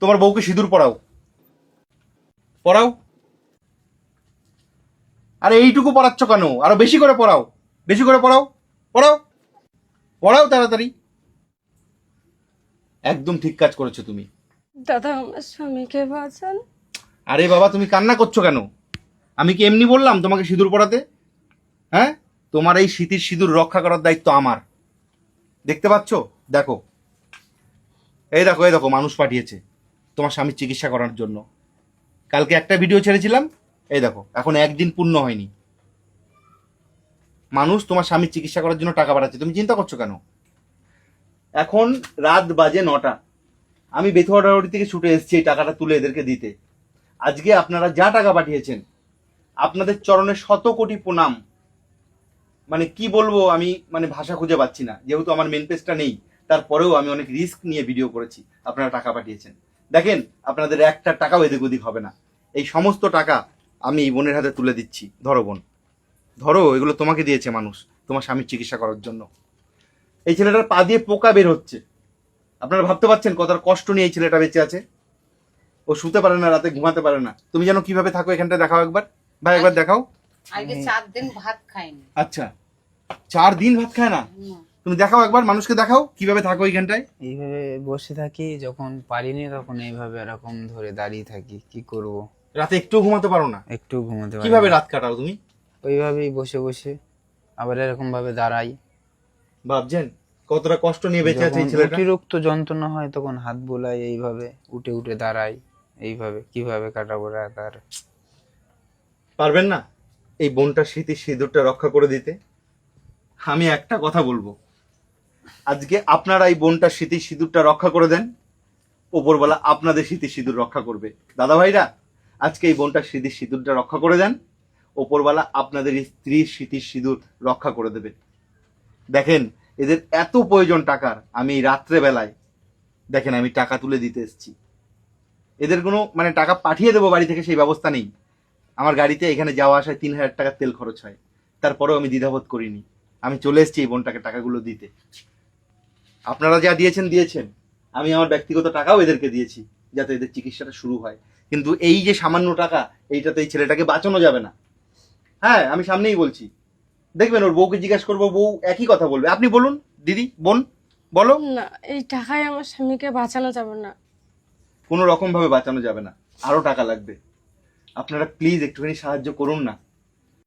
তোমার বউকে সিঁদুর পরাও, পরাও। আরে এইটুকু পড়াচ্ছ কেন? আরো বেশি করে পড়াও, বেশি করে পড়াও, পড়াও, পড়াও তাড়াতাড়ি। একদম ঠিক কাজ করেছো তুমি। দাদা আমার স্বামীকে বাঁচান। আরে বাবা, তুমি কান্না করছো কেন? আমি কি এমনি বললাম তোমাকে সিঁদুর পরাতে? হ্যাঁ, তোমার এই স্মৃতির সিঁদুর রক্ষা করার দায়িত্ব আমার। দেখতে পাচ্ছ? দেখো, এই দেখো, এই দেখো, মানুষ পাঠিয়েছে তোমার স্বামীর চিকিৎসা করার জন্য। কালকে একটা ভিডিও ছেড়েছিলাম, এই দেখো এখন একদিন পূর্ণ হয়নি, মানুষ তোমার স্বামীর চিকিৎসা করার জন্য টাকা পাঠাচ্ছে। তুমি চিন্তা করছো কেন? এখন রাত বাজে 9টা, আমি বেথুয়াডাউড়ি থেকে ছুটে এসেছি এই টাকাটা তুলে এদেরকে দিতে। আজকে আপনারা যা টাকা পাঠিয়েছেন, আপনাদের চরণে শত কোটি প্রণাম। মানে কি বলবো আমি, মানে ভাষা খুঁজে পাচ্ছি না। যেহেতু আমার মেন পেজটা নেই, তারপরেও আমি অনেক রিস্ক নিয়ে ভিডিও করেছি। আপনারা টাকা পাঠিয়েছেন, দেখেন আপনাদের একটা টাকাও এদিক ওদিক হবে না। এই সমস্ত টাকা আমি এই বোনের হাতে তুলে দিচ্ছি। ধরো বোন, ধরো, এগুলো তোমাকে দিয়েছে মানুষ তোমার স্বামীর চিকিৎসা করার জন্য। এই ছেলেটার পা দিয়ে পোকা বের হচ্ছে, আপনারা ভাবতে পারছেন কত কষ্ট নিয়ে এই ছেলেটা বেঁচে আছে। ও শুতে পারে না, রাতে ঘুমাতে পারে না। তুমি যেন কিভাবে থাকো এখানটা দেখাও একবার, ভাই একবার দেখাও। আজকে 4 দিন ভাত খাইনি। আচ্ছা, 4 দিন ভাত খায় না? তুমি দেখাও একবার, মানুষকে দেখাও কিভাবে থাকো এইখানটায়। এইভাবে বসে থাকি, যখন পারিনি তখন এইভাবে এরকম ধরে দাঁড়িয়ে থাকি। কি করব, রাতে একটু ঘুমাতে পারো না? একটু ঘুমাতে পারি কিভাবে না। রাত কাটাও তুমি? ওইভাবেই বসে বসে আবার এরকম ভাবে দাঁড়াই। ভাবছেন কতটা কষ্ট নিয়ে বেঁচে আছে যখন এই ছেলেটা? অতিরিক্ত যন্ত্রণা হয় তখন হাত বোলাই, এইভাবে উঠে উঠে দাঁড়াই। এইভাবে কিভাবে কাটাবো রাত আর? পারবেন না এই বোনটার স্মৃতির সিঁদুরটা রক্ষা করে দিতে? আমি একটা কথা বলবো, আজকে আপনারা এই বোনটার স্মৃতির সিঁদুরটা রক্ষা করে দেন, ওপরবেলা আপনাদের স্মৃতির সিঁদুর রক্ষা করবে। দাদা ভাইরা, আজকে এই বোনটার স্মৃতির সিঁদুরটা রক্ষা করে দেন, ওপরবেলা আপনাদের স্ত্রীর স্মৃতির সিঁদুর রক্ষা করে দেবে। দেখেন, এদের এত প্রয়োজন টাকার, আমি এই রাত্রে বেলায় দেখেন আমি টাকা তুলে দিতে এসেছি। এদের কোনো মানে টাকা পাঠিয়ে দেবো বাড়ি থেকে সেই ব্যবস্থা নেই। আমার গাড়িতে এখানে যাওয়া আসায় 3000 টাকা তেল খরচ হয়, তারপরেও আমি দ্বিধাবোধ করিনি। আমি চলে এসেছি এই বোনটাকে টাকাগুলো দিতে। আপনারা যা দিয়েছেন দিয়েছেন, আমি আমার ব্যক্তিগত টাকাও এদেরকে দিয়েছি যাতে এদের চিকিৎসাটা শুরু হয়। কিন্তু এই যে সামান্য টাকা, এইটাতে এই ছেলেটাকে বাঁচানো যাবে না। হ্যাঁ, আমি সামনেই বলছি, দেখবেন ওর বউকে জিজ্ঞাসা করবো, বউ একই কথা বলবে। আপনি বলুন দিদি, বোন, বলো। না, এই টাকায় আমার স্বামীকে বাঁচানো যাবে না। কোনো রকম ভাবে বাঁচানো যাবে না, আরো টাকা লাগবে। আপনারা প্লিজ একটুখানি সাহায্য করুন না।